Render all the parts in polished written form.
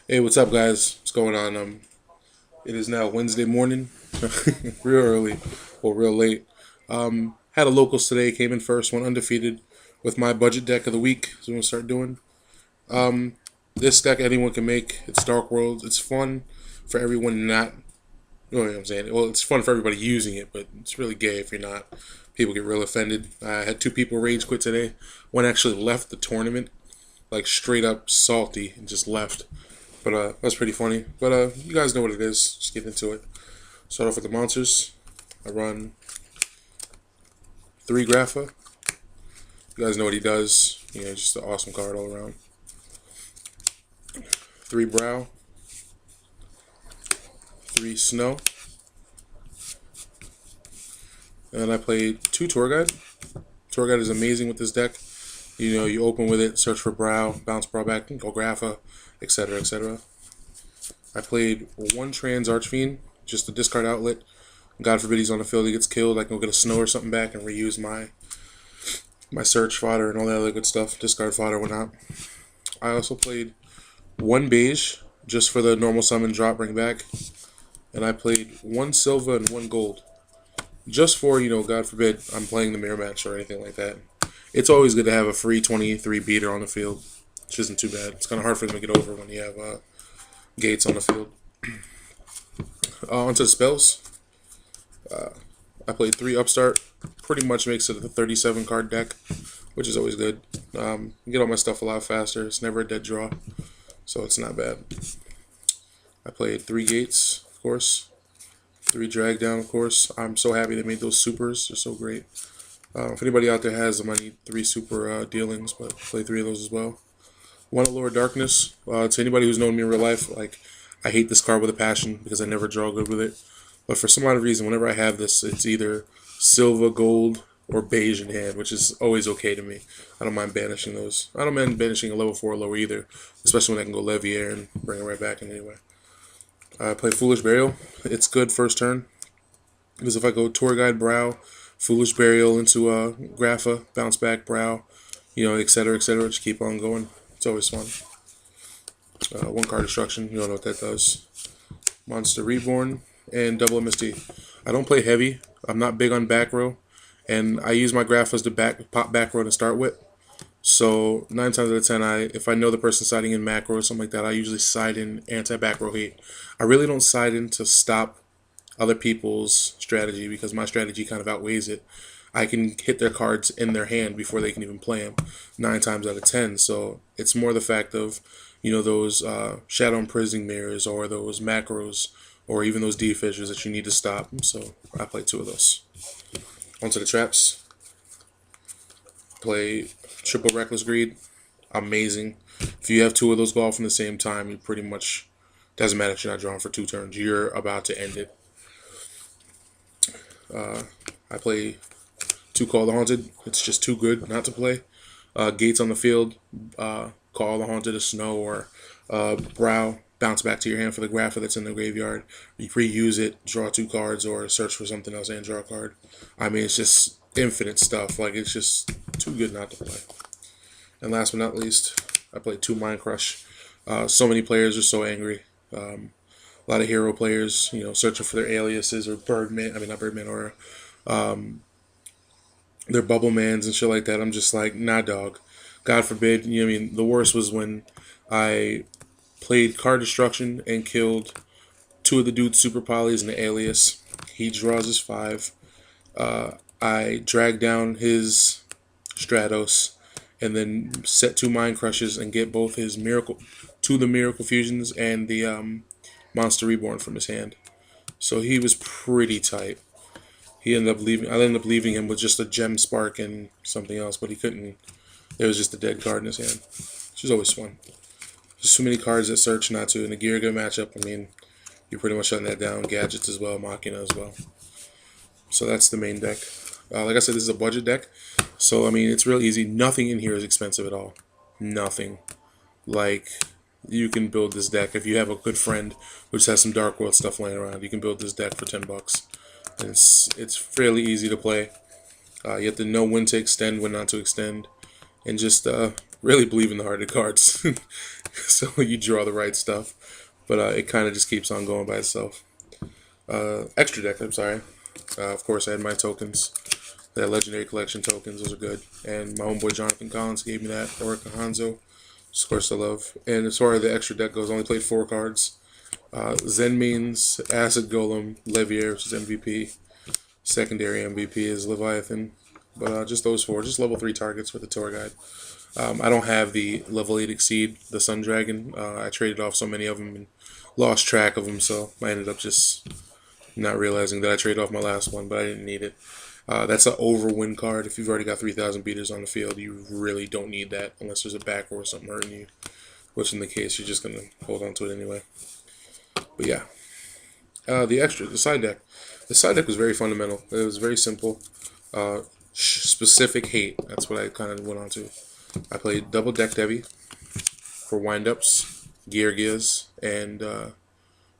Hey, what's up, guys? What's going on? It is now Wednesday morning, real early or real late. Had a locals today, came in first, went undefeated with my budget deck of the week. So I'm gonna start doing. Um, this deck anyone can make. It's Dark World. It's fun for everyone not. You know what I'm saying? Well, it's fun for everybody using it, but it's really gay if you're not. People get real offended. I had two people rage quit today. One actually left the tournament, like straight up salty, and just left. But that's pretty funny. But you guys know what it is. Just get into it. Start off with the monsters. I run 3 Grapha. You guys know what he does. Just an awesome card all around. 3 Brow. 3 Snow. And I played 2 Tour Guide. Tour Guide is amazing with this deck. You open with it, search for Brow, bounce Brow back, go Grapha, etc., etc. I played 1 Trans Archfiend, just a discard outlet. God forbid he's on the field, he gets killed. I can go get a Snow or something back and reuse my search fodder and all that other good stuff, discard fodder, whatnot. I also played 1 Beige, just for the normal summon drop, bring back. And I played 1 Silver and 1 Gold, just for, God forbid I'm playing the mirror match or anything like that. It's always good to have a free 23 beater on the field, which isn't too bad. It's kind of hard for them to get over when you have gates on the field. Onto the spells. I played 3 Upstart. Pretty much makes it a 37 card deck, which is always good. Get all my stuff a lot faster. It's never a dead draw, so it's not bad. I played 3 Gates, of course. 3 Drag Down, of course. I'm so happy they made those supers. They're so great. If anybody out there has them, I need 3 super dealings, but play 3 of those as well. 1 Allure Darkness. To anybody who's known me in real life, I hate this card with a passion because I never draw good with it. But for some odd reason, whenever I have this, it's either silver, gold, or beige in hand, which is always okay to me. I don't mind banishing those. I don't mind banishing a level 4 or lower either, especially when I can go Levier and bring it right back in anyway. I play Foolish Burial. It's good first turn, because if I go Tour Guide, Brow, Foolish Burial into Grapha, bounce back, Brow, etc., etc., just keep on going. It's always fun. 1 card Destruction, you don't know what that does. Monster Reborn, and double MST. I don't play heavy. I'm not big on back row, and I use my Graphas to pop back row to start with. So 9 times out of 10, if I know the person's siding in macro or something like that, I usually side in anti-back row hate. I really don't side in to stop other people's strategy because my strategy kind of outweighs it. I can hit their cards in their hand before they can even play them 9 times out of 10. So it's more the fact of, those Shadow Imprisoning Mirrors or those macros or even those D-Fissures that you need to stop. So I play 2 of those. Onto the traps. Play Triple Reckless Greed. Amazing. If you have 2 of those go off in the same time, you pretty much, doesn't matter if you're not drawing for 2 turns. You're about to end it. I play 2 Call the Haunted. It's just too good not to play. Gates on the field. Call the Haunted, a Snow, or Brow. Bounce back to your hand for the Grapha that's in the graveyard. You reuse it, draw 2 cards, or search for something else and draw a card. I mean, it's just infinite stuff. It's just too good not to play. And last but not least, I played 2 Mind Crush. So many players are so angry. A lot of hero players, searching for their aliases or not Birdman, or their Bubble Mans and shit like that. I'm just like, nah, dog. God forbid. The worst was when I played Card Destruction and killed 2 of the dude's super polys in the alias. He draws his 5. I dragged down his Stratos and then set 2 Mind Crushes and get both his the Miracle Fusions and the Monster Reborn from his hand. So he was pretty tight. I ended up leaving him with just a Gem Spark and something else, but he couldn't. There was just a dead card in his hand, which is always fun. Just too many cards that search not to. In a Gear matchup, you're pretty much shutting that down. Gadgets as well, Machina as well. So that's the main deck. Like I said, this is a budget deck. So, it's real easy. Nothing in here is expensive at all. Nothing. You can build this deck. If you have a good friend who just has some Dark World stuff laying around, you can build this deck for $10. And it's fairly easy to play. You have to know when to extend, when not to extend. And just really believe in the hearted cards. so you draw the right stuff. But it kind of just keeps on going by itself. Extra deck, I'm sorry. Of course, I had my tokens. That Legendary Collection tokens, those are good. And my homeboy Jonathan Collins gave me that. Orica Hanzo, of course I love. And as far as the extra deck goes, I only played 4 cards. Zenmain's Acid Golem, Levier, which is MVP. Secondary MVP is Leviathan. But just those 4, just level 3 targets for the tour guide. I don't have the level 8 Exceed, the Sun Dragon. I traded off so many of them and lost track of them, so I ended up just not realizing that I traded off my last one, but I didn't need it. That's an overwin card. If you've already got 3,000 beaters on the field, you really don't need that unless there's a back or something hurting you, which in the case, you're just going to hold on to it anyway. But yeah, the side deck. The side deck was very fundamental. It was very simple. Specific hate, that's what I kind of went on to. I played double deck heavy for windups, gears, and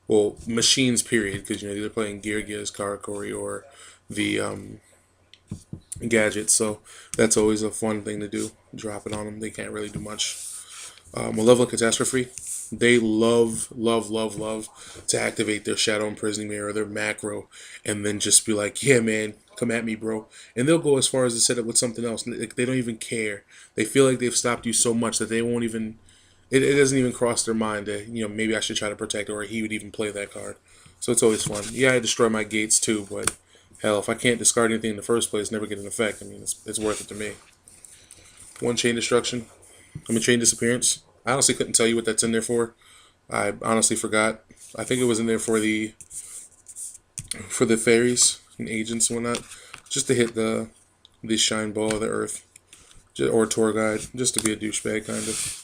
well, machines period, because you're either playing gears, Karakuri, or the gadgets. So that's always a fun thing to do. Drop it on them. They can't really do much. Malevolent Catastrophe. They love to activate their Shadow Imprisoning Mirror or their macro, and then just be like, yeah, man, come at me, bro. And they'll go as far as to set it with something else. They don't even care. They feel like they've stopped you so much that they won't even. It doesn't even cross their mind that, maybe I should try to protect, or he would even play that card. So it's always fun. Yeah, I destroy my gates too, but hell, if I can't discard anything in the first place, never get an effect. I mean, it's worth it to me. One Chain Destruction. Chain Disappearance. I honestly couldn't tell you what that's in there for. I honestly forgot. I think it was in there for the fairies and agents and whatnot, just to hit the shine ball of the earth, or tour guide, just to be a douchebag kind of.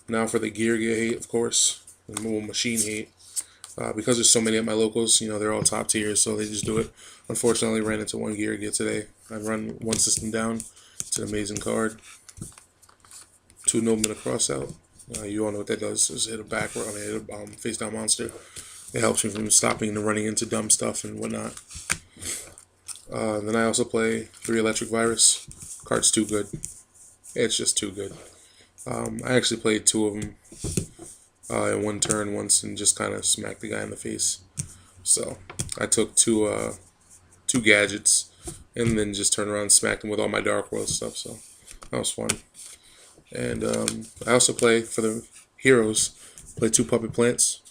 Now for the gear hate, of course, and more machine hate. Because there's so many at my locals, they're all top tiers, so they just do it. Unfortunately, I ran into one gear today. I run one system down. It's an amazing card. 2 Noblemen Across out. You all know what that does. Is hit a backward, hit a face down monster. It helps me from stopping and running into dumb stuff and whatnot. Then I also play 3 Electric Virus. Card's too good. It's just too good. I actually played 2 of them in one turn once and just kind of smacked the guy in the face. So I took 2 gadgets and then just turned around and smacked him with all my Dark World stuff. So that was fun. And I also play for the heroes. Play 2 Puppet Plants.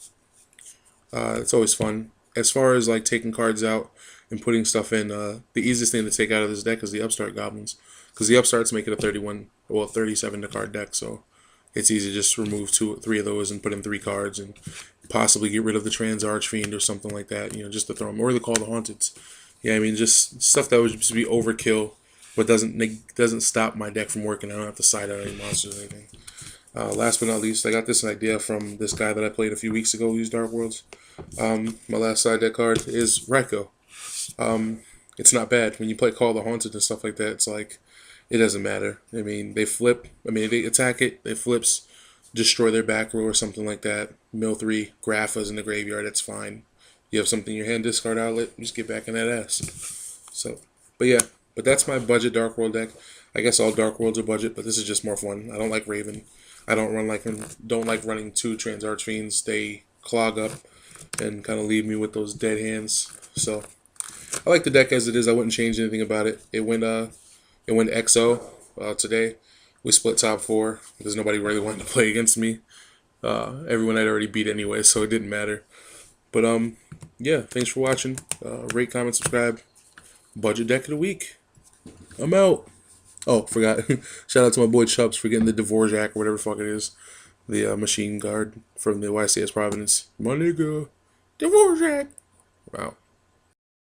It's always fun. As far as like taking cards out and putting stuff in, the easiest thing to take out of this deck is the Upstart Goblins, because the Upstarts make it a 37 to card deck. So it's easy to just remove 3 of those and put in 3 cards and possibly get rid of the Trans Archfiend or something like that. Just to throw them, or the Call the Haunteds. Yeah, just stuff that would just be overkill, but doesn't stop my deck from working. I don't have to side out any monsters or anything. Last but not least, I got this idea from this guy that I played a few weeks ago who used Dark Worlds. My last side deck card is Raiko. It's not bad. When you play Call the Haunted and stuff like that, it's like, it doesn't matter. They flip. They attack it, it flips, destroy their back row or something like that. Mill 3, Grapha's in the graveyard, that's fine. You have something in your hand, discard outlet, just get back in that ass. So, but yeah. But that's my budget Dark World deck. I guess all Dark Worlds are budget, but this is just more fun. I don't like Raven. I don't like running 2 Trans Archfiends. They clog up and kind of leave me with those dead hands. So I like the deck as it is. I wouldn't change anything about it. It went XO today. We split top 4 because nobody really wanted to play against me. Everyone I'd already beat anyway, so it didn't matter. But yeah, thanks for watching. Rate, comment, subscribe. Budget deck of the week. I'm out. Oh, forgot. Shout out to my boy Chubbs for getting the Dvorak or whatever the fuck it is. The machine guard from the YCS Providence. My nigga. Dvorak. Wow.